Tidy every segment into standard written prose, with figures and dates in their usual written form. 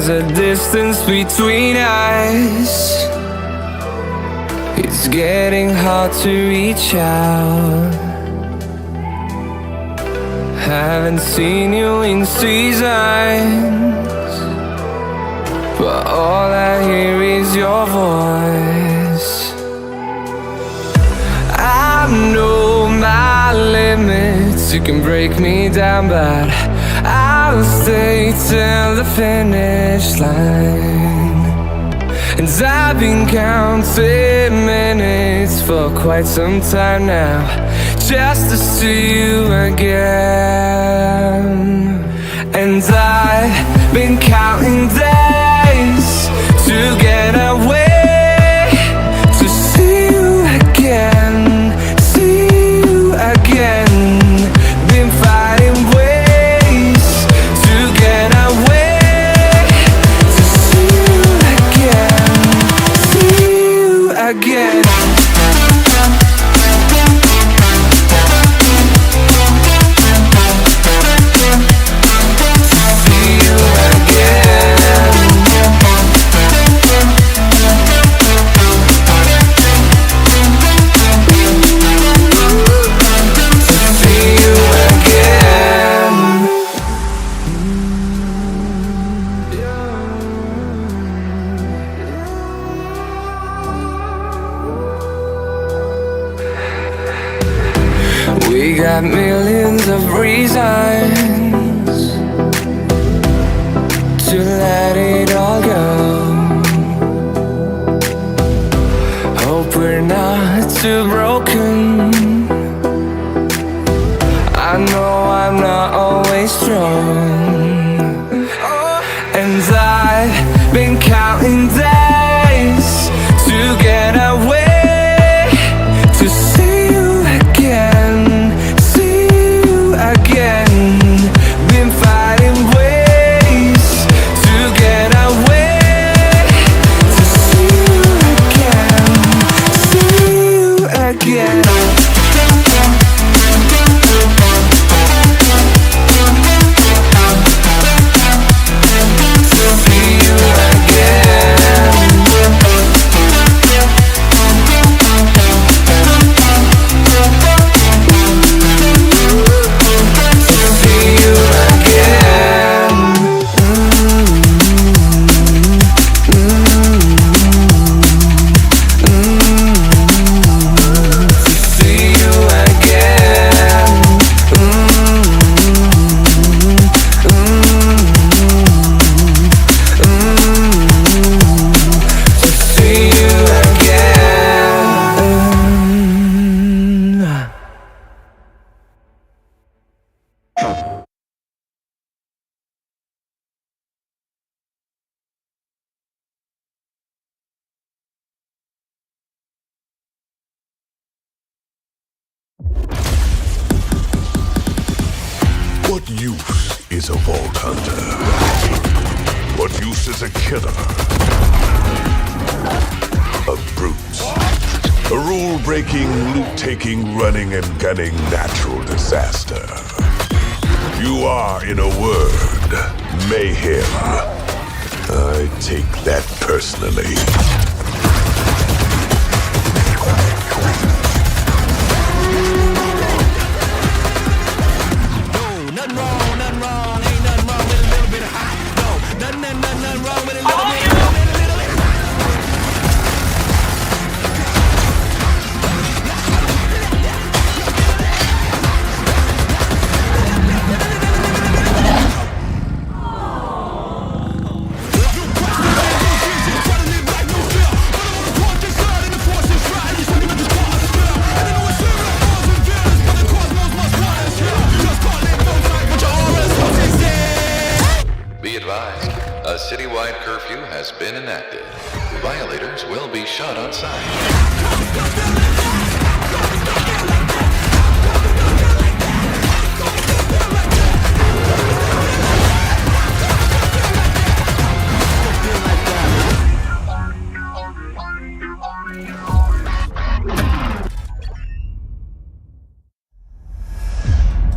there's a distance between us. It's getting hard to reach out. Haven't seen you in seasons, but all I hear is your voice. I know my limits, you can break me down, but I'll stay till the finish line. And I've been counting minutes for quite some time now, just to see you again. And I've been counting days to get away, to see you again, see you again. Been fighting ways to get away, to see you again, see you again. We got millions of reasons to let it all go. Hope we're not too broken. I know I'm not always strong, and I've been counting days to get away, to see you again, see you again. Been fighting ways to get away, to see you again, see you again. What use is a vault hunter? What use is a killer? A brute. A rule-breaking, loot-taking, running and gunning natural disaster. You are, in a word, mayhem. I take that personally. A citywide curfew has been enacted. Violators will be shot on sight.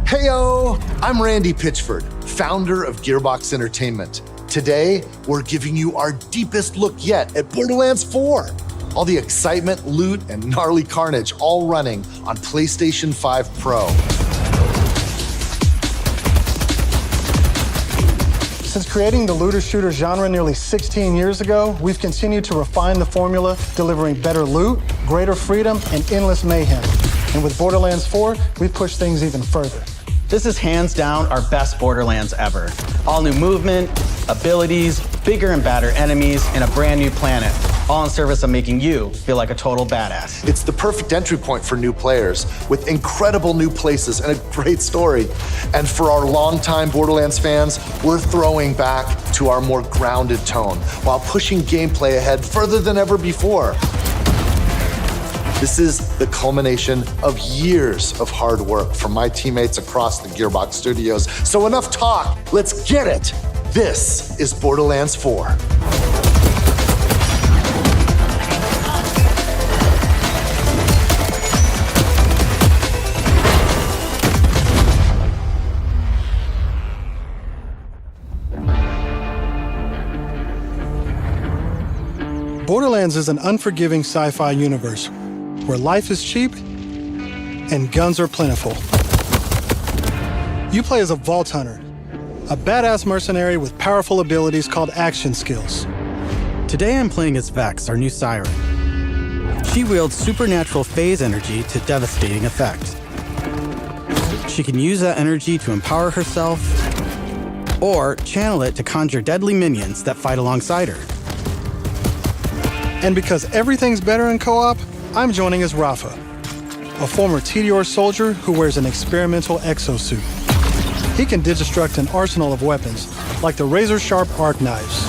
Heyo! I'm Randy Pitchford, founder of Gearbox Entertainment. Today, we're giving you our deepest look yet at Borderlands 4. All the excitement, loot, and gnarly carnage all running on PlayStation 5 Pro. Since creating the looter-shooter genre nearly 16 years ago, we've continued to refine the formula, delivering better loot, greater freedom, and endless mayhem. And with Borderlands 4, we've pushed things even further. This is hands down our best Borderlands ever. All new movement, abilities, bigger and badder enemies, and a brand new planet, all in service of making you feel like a total badass. It's the perfect entry point for new players, with incredible new places and a great story. And for our longtime Borderlands fans, we're throwing back to our more grounded tone, while pushing gameplay ahead further than ever before. This is the culmination of years of hard work from my teammates across the Gearbox Studios. So enough talk, let's get it. This is Borderlands 4. Borderlands is an unforgiving sci-fi universe where life is cheap and guns are plentiful. You play as a Vault Hunter, a badass mercenary with powerful abilities called action skills. Today I'm playing as Vex, our new siren. She wields supernatural phase energy to devastating effect. She can use that energy to empower herself or channel it to conjure deadly minions that fight alongside her. And because everything's better in co-op, I'm joining as Rafa, a former TDR soldier who wears an experimental exosuit. He can digistruct an arsenal of weapons, like the razor-sharp arc knives.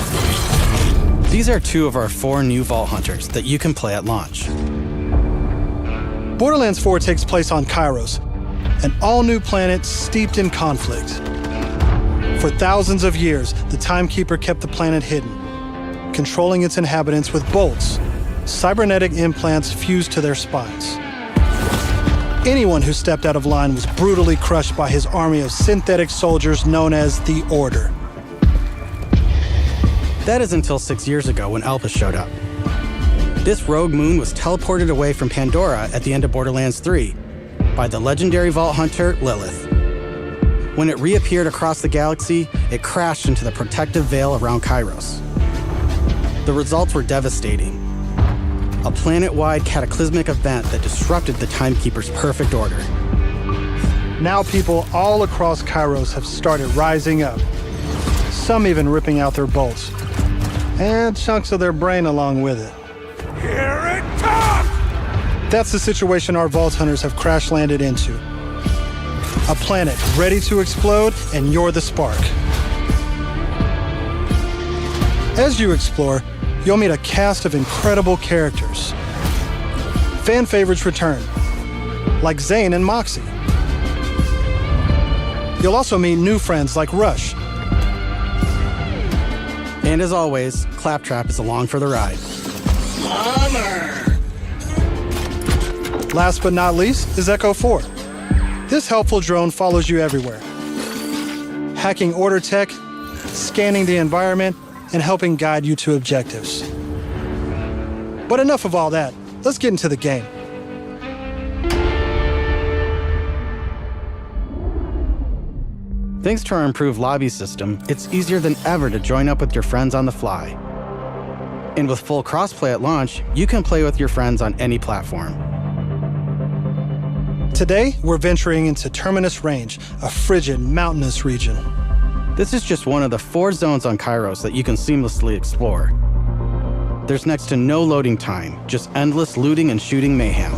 These are 2 of our 4 new Vault Hunters that you can play at launch. Borderlands 4 takes place on Kairos, an all-new planet steeped in conflict. For thousands of years, the Timekeeper kept the planet hidden, controlling its inhabitants with bolts, cybernetic implants fused to their spines. Anyone who stepped out of line was brutally crushed by his army of synthetic soldiers known as the Order. That is until 6 years ago when Elpis showed up. This rogue moon was teleported away from Pandora at the end of Borderlands 3 by the legendary Vault Hunter Lilith. When it reappeared across the galaxy, it crashed into the protective veil around Kairos. The results were devastating. A planet-wide cataclysmic event that disrupted the Timekeeper's perfect order. Now people all across Kairos have started rising up, some even ripping out their bolts, and chunks of their brain along with it. Here it comes! That's the situation our Vault Hunters have crash-landed into. A planet ready to explode, and you're the spark. As you explore, you'll meet a cast of incredible characters. Fan favorites return, like Zane and Moxie. You'll also meet new friends like Rush. And as always, Claptrap is along for the ride. Last but not least is Echo 4. This helpful drone follows you everywhere, hacking Order tech, scanning the environment, and helping guide you to objectives. But enough of all that. Let's get into the game. Thanks to our improved lobby system, it's easier than ever to join up with your friends on the fly. And with full crossplay at launch, you can play with your friends on any platform. Today, we're venturing into Terminus Range, a frigid, mountainous region. This is just one of the 4 zones on Kairos that you can seamlessly explore. There's next to no loading time, just endless looting and shooting mayhem.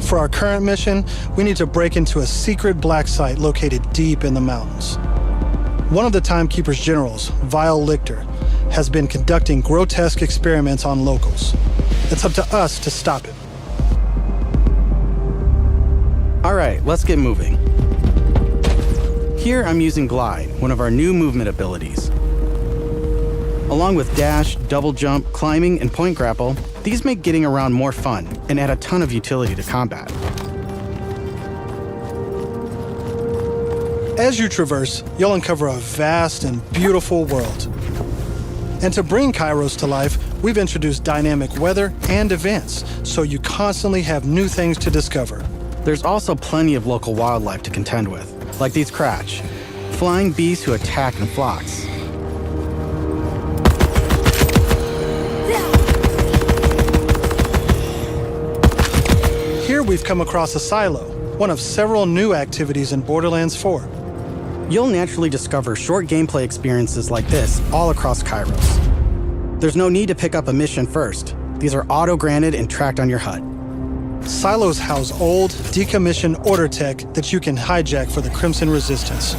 For our current mission, we need to break into a secret black site located deep in the mountains. One of the Timekeeper's generals, Vile Lichter, has been conducting grotesque experiments on locals. It's up to us to stop him. All right, let's get moving. Here I'm using Glide, one of our new movement abilities. Along with dash, double jump, climbing, and point grapple, these make getting around more fun and add a ton of utility to combat. As you traverse, you'll uncover a vast and beautiful world. And to bring Kairos to life, we've introduced dynamic weather and events, so you constantly have new things to discover. There's also plenty of local wildlife to contend with, like these Kratch, flying beasts who attack in flocks. Here we've come across a silo, one of several new activities in Borderlands 4. You'll naturally discover short gameplay experiences like this all across Kairos. There's no need to pick up a mission first. These are auto-granted and tracked on your HUD. Silos house old, decommissioned order tech that you can hijack for the Crimson Resistance.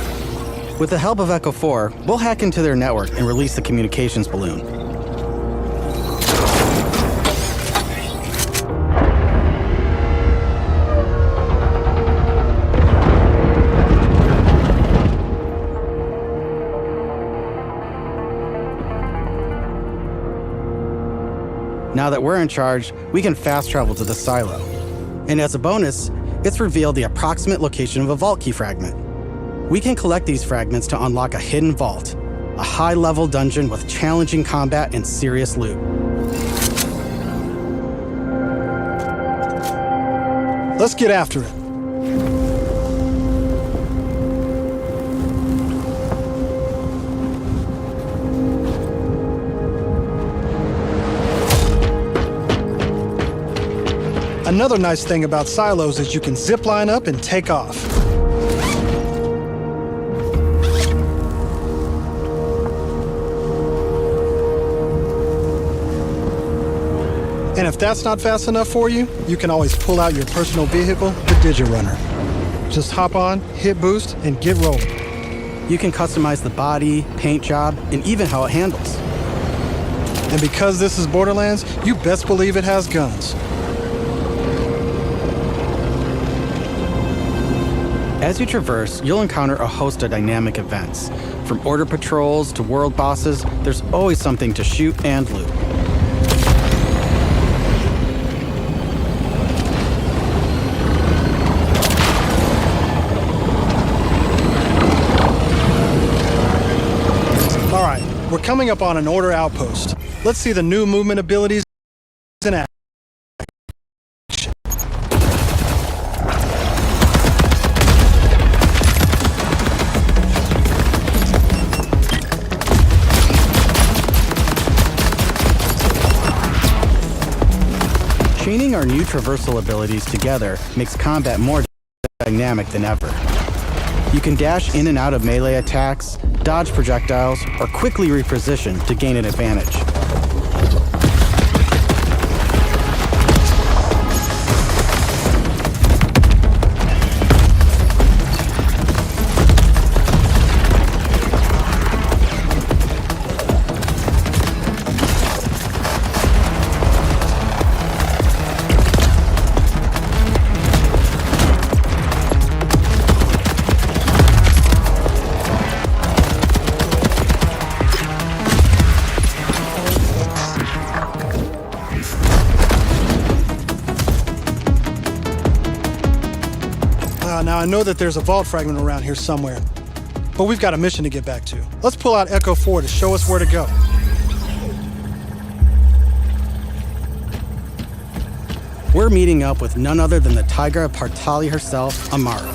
With the help of Echo 4, we'll hack into their network and release the communications balloon. Now that we're in charge, we can fast travel to the silo. And as a bonus, it's revealed the approximate location of a vault key fragment. We can collect these fragments to unlock a hidden vault, a high-level dungeon with challenging combat and serious loot. Let's get after it. Another nice thing about silos is you can zip line up and take off. And if that's not fast enough for you, you can always pull out your personal vehicle, the Digirunner. Just hop on, hit boost, and get rolling. You can customize the body, paint job, and even how it handles. And because this is Borderlands, you best believe it has guns. As you traverse, you'll encounter a host of dynamic events. From order patrols to world bosses, there's always something to shoot and loot. All right, we're coming up on an order outpost. Let's see the new movement abilities in action. Chaining our new traversal abilities together makes combat more dynamic than ever. You can dash in and out of melee attacks, dodge projectiles, or quickly reposition to gain an advantage. Now I know that there's a vault fragment around here somewhere, but we've got a mission to get back to. Let's pull out Echo 4 to show us where to go. We're meeting up with none other than the Tigra Partali herself, Amara.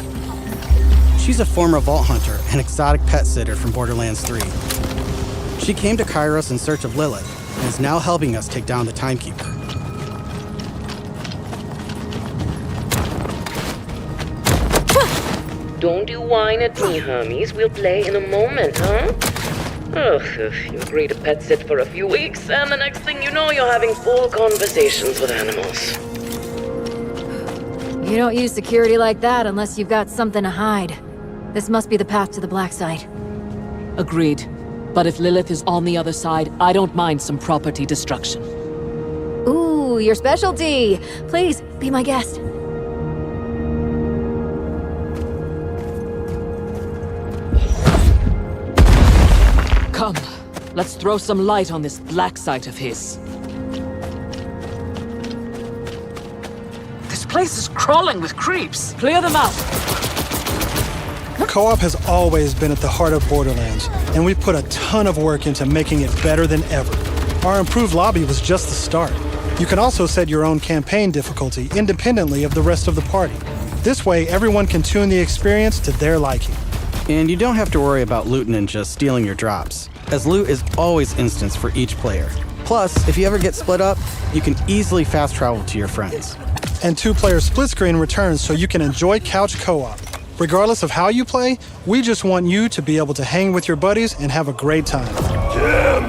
She's a former vault hunter and exotic pet sitter from Borderlands 3. She came to Kairos in search of Lilith and is now helping us take down the Timekeeper. Don't you whine at me, Hermes. We'll play in a moment, huh? Ugh, you agree to pet sit for a few weeks, and the next thing you know, you're having full conversations with animals. You don't use security like that unless you've got something to hide. This must be the path to the black side. Agreed. But if Lilith is on the other side, I don't mind some property destruction. Ooh, your specialty! Please, be my guest. Come, let's throw some light on this black site of his. This place is crawling with creeps. Clear them out. Co-op has always been at the heart of Borderlands, and we've put a ton of work into making it better than ever. Our improved lobby was just the start. You can also set your own campaign difficulty independently of the rest of the party. This way, everyone can tune the experience to their liking. And you don't have to worry about loot ninjas stealing your drops, as loot is always instanced for each player. Plus, if you ever get split up, you can easily fast travel to your friends. And 2-player split screen returns so you can enjoy couch co-op. Regardless of how you play, we just want you to be able to hang with your buddies and have a great time. Jim!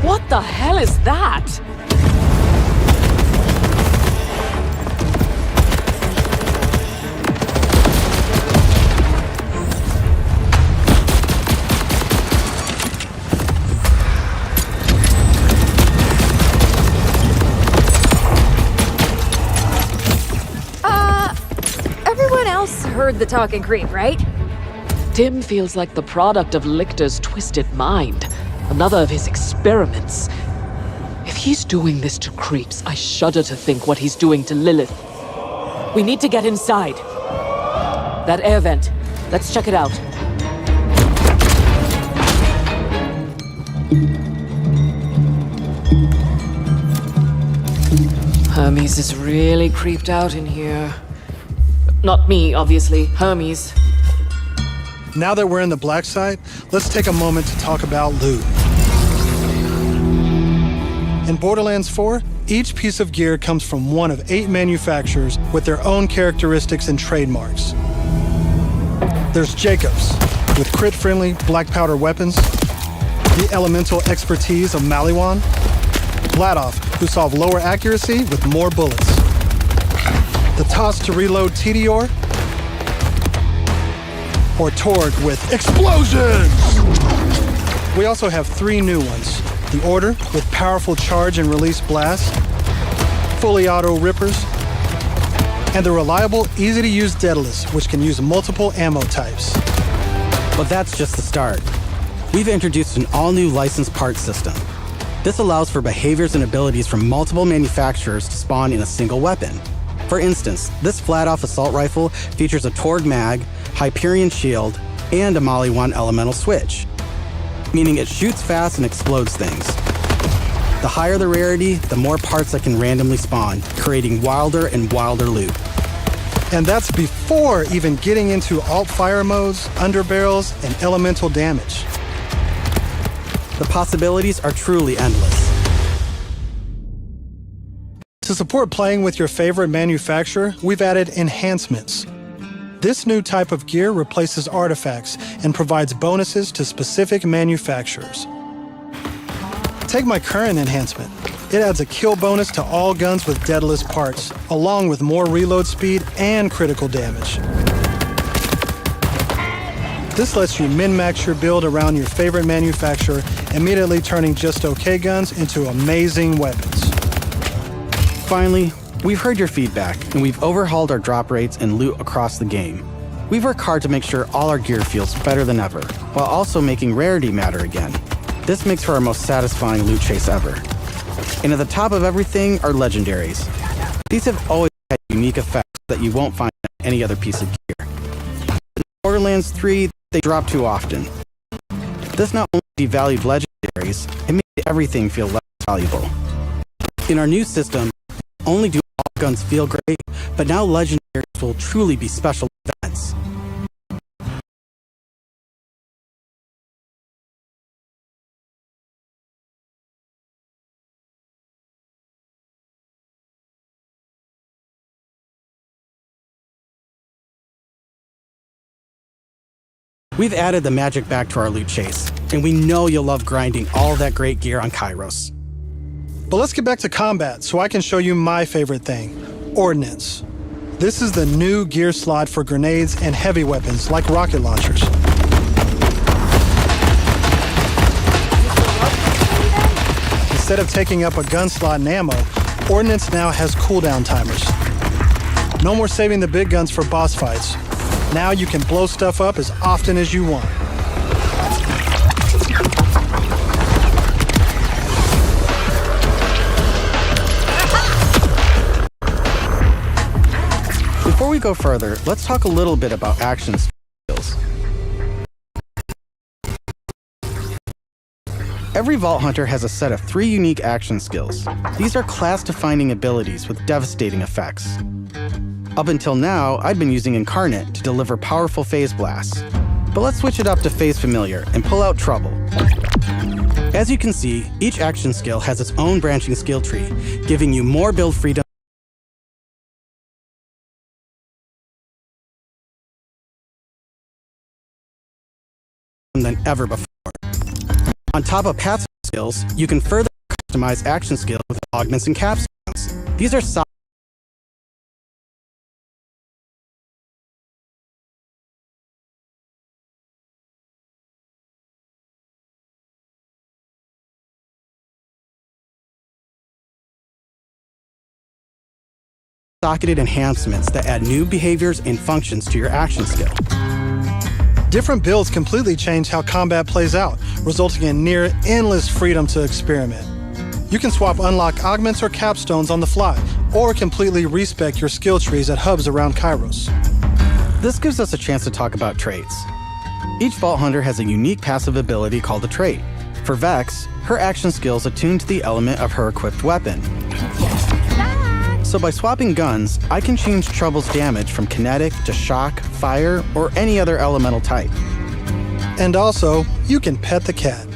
What the hell is that? Everyone else heard the talking creep, right? Tim feels like the product of Lictor's twisted mind. Another of his experiments. If he's doing this to creeps, I shudder to think what he's doing to Lilith. We need to get inside. That air vent. Let's check it out. Hermes is really creeped out in here. Not me, obviously. Hermes. Now that we're in the black site, let's take a moment to talk about loot. In Borderlands 4, each piece of gear comes from one of 8 manufacturers with their own characteristics and trademarks. There's Jacobs, with crit-friendly black powder weapons, the elemental expertise of Maliwan, Vladoff, who solve lower accuracy with more bullets, the toss to reload Tediore, or Torg with explosions! We also have 3 new ones. The Order with powerful charge and release blasts, fully auto rippers, and the reliable, easy-to-use Daedalus, which can use multiple ammo types. But that's just the start. We've introduced an all-new licensed parts system. This allows for behaviors and abilities from multiple manufacturers to spawn in a single weapon. For instance, this flat-off assault rifle features a Torg mag, Hyperion shield, and a Maliwan elemental switch, meaning it shoots fast and explodes things. The higher the rarity, the more parts that can randomly spawn, creating wilder and wilder loot. And that's before even getting into alt-fire modes, underbarrels, and elemental damage. The possibilities are truly endless. To support playing with your favorite manufacturer, we've added enhancements. This new type of gear replaces artifacts and provides bonuses to specific manufacturers. Take my current enhancement. It adds a kill bonus to all guns with Daedalus parts, along with more reload speed and critical damage. This lets you min-max your build around your favorite manufacturer, immediately turning just okay guns into amazing weapons. Finally, we've heard your feedback, and we've overhauled our drop rates and loot across the game. We've worked hard to make sure all our gear feels better than ever, while also making rarity matter again. This makes for our most satisfying loot chase ever. And at the top of everything are legendaries. These have always had unique effects that you won't find on any other piece of gear. In Borderlands 3, they drop too often. This not only devalued legendaries, it made everything feel less valuable. In our new system, not only do all guns feel great, but now legendaries will truly be special events. We've added the magic back to our loot chase, and we know you'll love grinding all that great gear on Kairos. But let's get back to combat so I can show you my favorite thing, Ordnance. This is the new gear slot for grenades and heavy weapons like rocket launchers. Instead of taking up a gun slot and ammo, Ordnance now has cooldown timers. No more saving the big guns for boss fights. Now you can blow stuff up as often as you want. Before we go further, let's talk a little bit about action skills. Every Vault Hunter has a set of 3 unique action skills. These are class-defining abilities with devastating effects. Up until now, I'd been using Incarnate to deliver powerful phase blasts. But let's switch it up to Phase Familiar and pull out Trouble. As you can see, each action skill has its own branching skill tree, giving you more build freedom than ever before. On top of passive skills, you can further customize action skills with augments and capstones. These are socketed enhancements that add new behaviors and functions to your action skill. Different builds completely change how combat plays out, resulting in near endless freedom to experiment. You can swap unlock augments or capstones on the fly, or completely respec your skill trees at hubs around Kairos. This gives us a chance to talk about traits. Each Vault Hunter has a unique passive ability called a trait. For Vex, her action skill is attuned to the element of her equipped weapon. So by swapping guns, I can change Trouble's damage from kinetic to shock, fire, or any other elemental type. And also, you can pet the cat.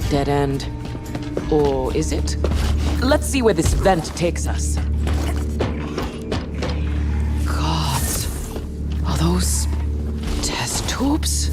Dead end. Or is it? Let's see where this vent takes us. God, are those test tubes?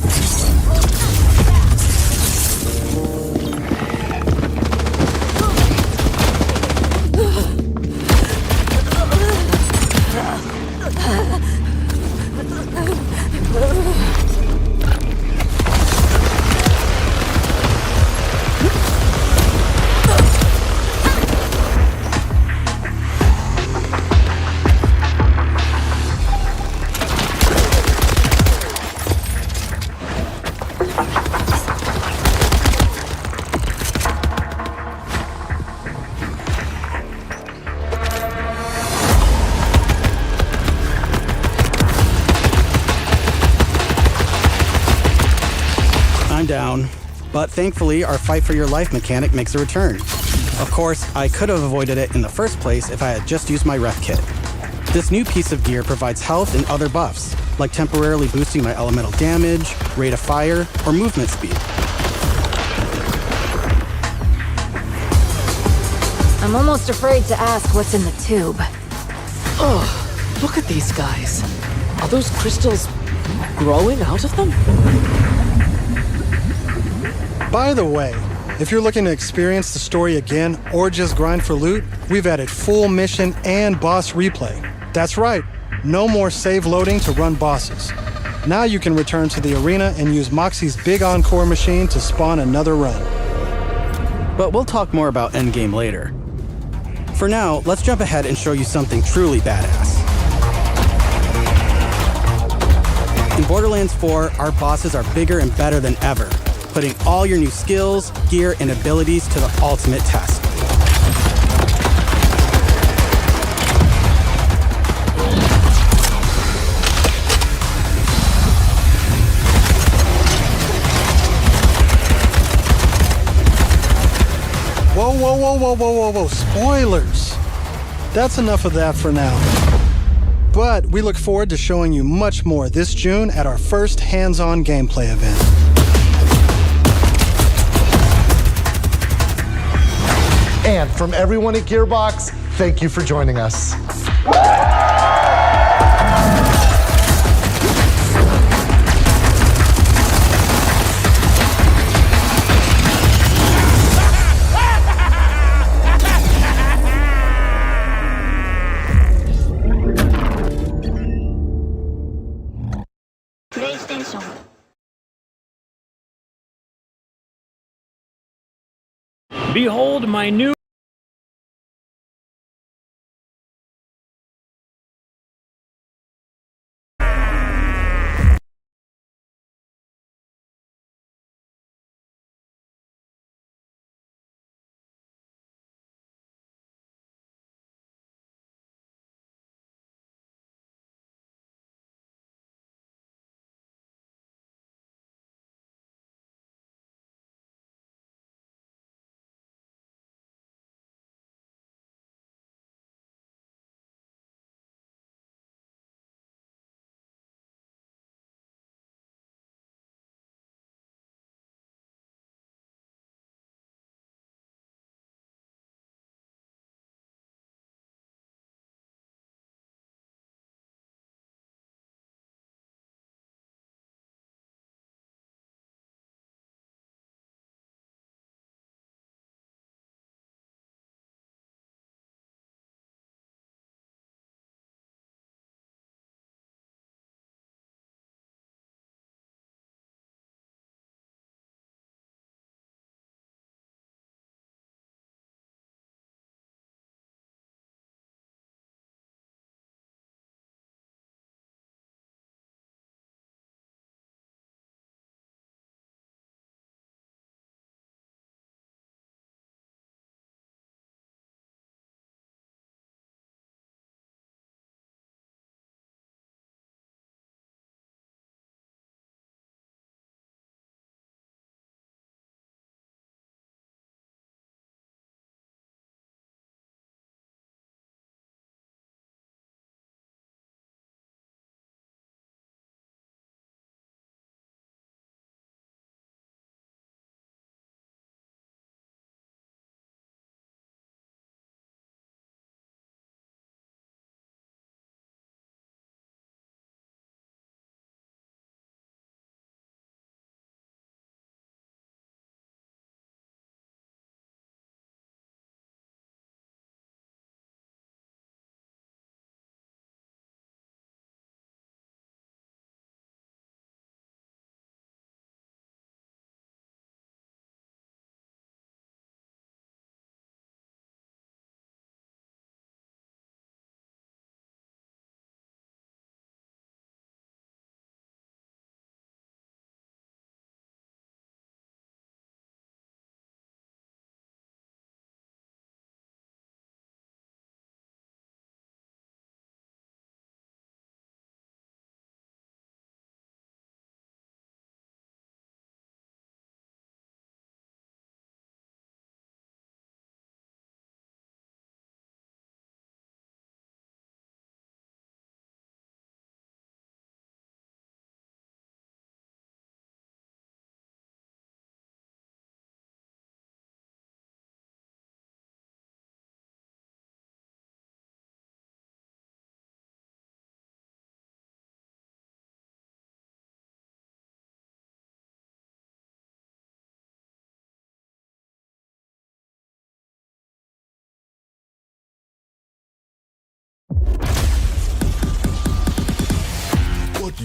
I'm down, but thankfully our fight for your life mechanic makes a return. Of course, I could have avoided it in the first place if I had just used my ref kit. This new piece of gear provides health and other buffs, like temporarily boosting my elemental damage, rate of fire, or movement speed. I'm almost afraid to ask what's in the tube. Oh, look at these guys. Are those crystals growing out of them? By the way, if you're looking to experience the story again or just grind for loot, we've added full mission and boss replay. That's right, no more save loading to run bosses. Now you can return to the arena and use Moxie's big encore machine to spawn another run. But we'll talk more about endgame later. For now, let's jump ahead and show you something truly badass. In Borderlands 4, our bosses are bigger and better than ever, putting all your new skills, gear, and abilities to the ultimate test. Whoa, spoilers! That's enough of that for now. But we look forward to showing you much more this June at our first hands-on gameplay event. And from everyone at Gearbox, thank you for joining us. Behold my new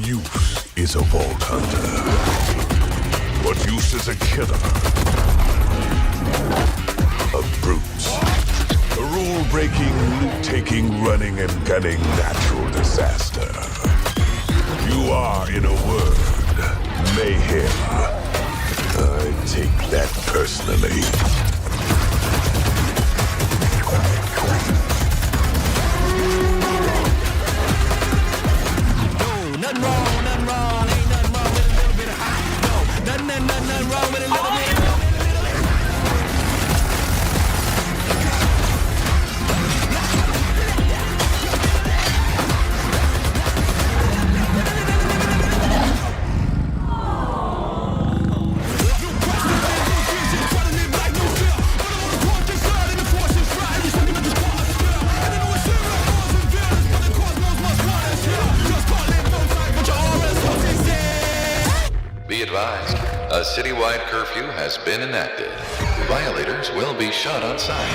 use is a vault hunter? What use is a killer? A brute. A rule-breaking, loot-taking, running and gunning natural disaster. You are, in a word, mayhem. I take that personally. Nothing wrong, nothing wrong. Ain't nothing wrong with a little bit of hot. No, nothing wrong with a little bit. Be advised, a citywide curfew has been enacted. Violators will be shot on sight.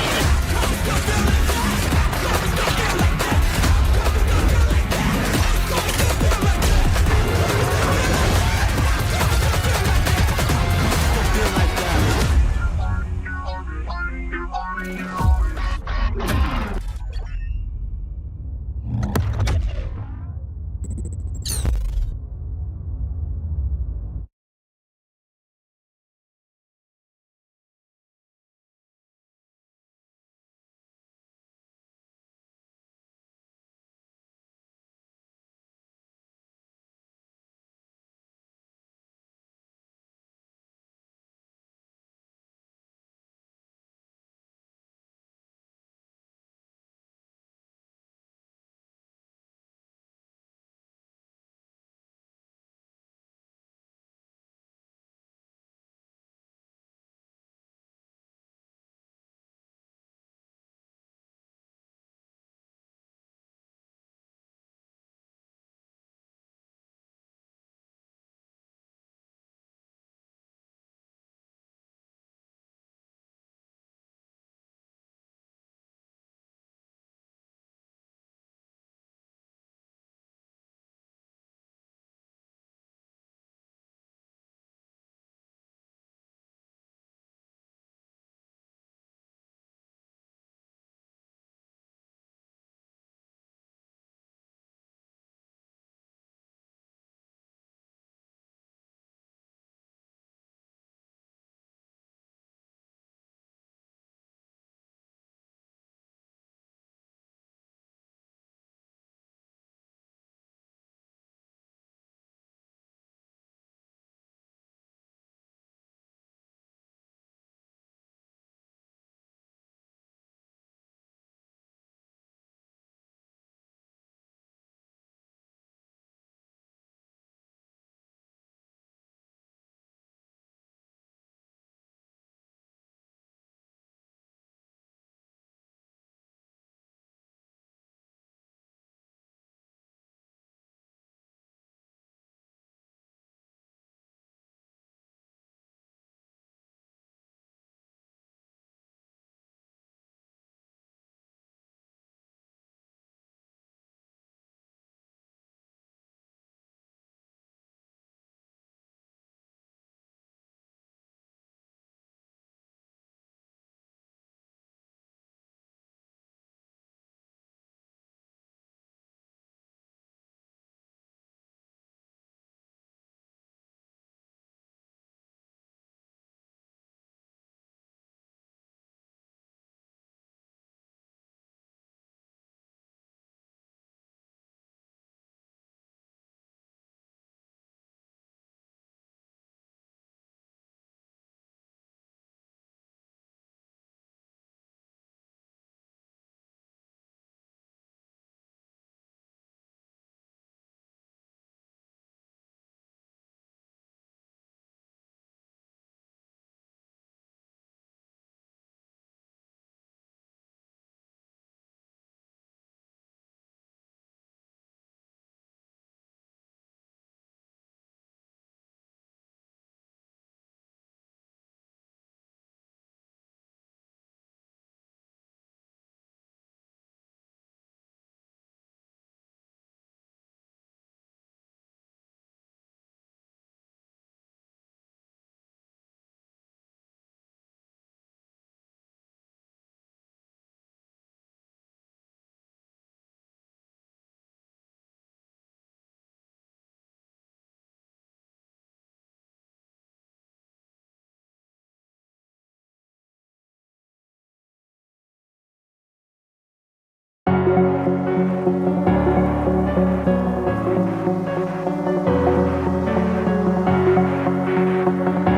Borderlands.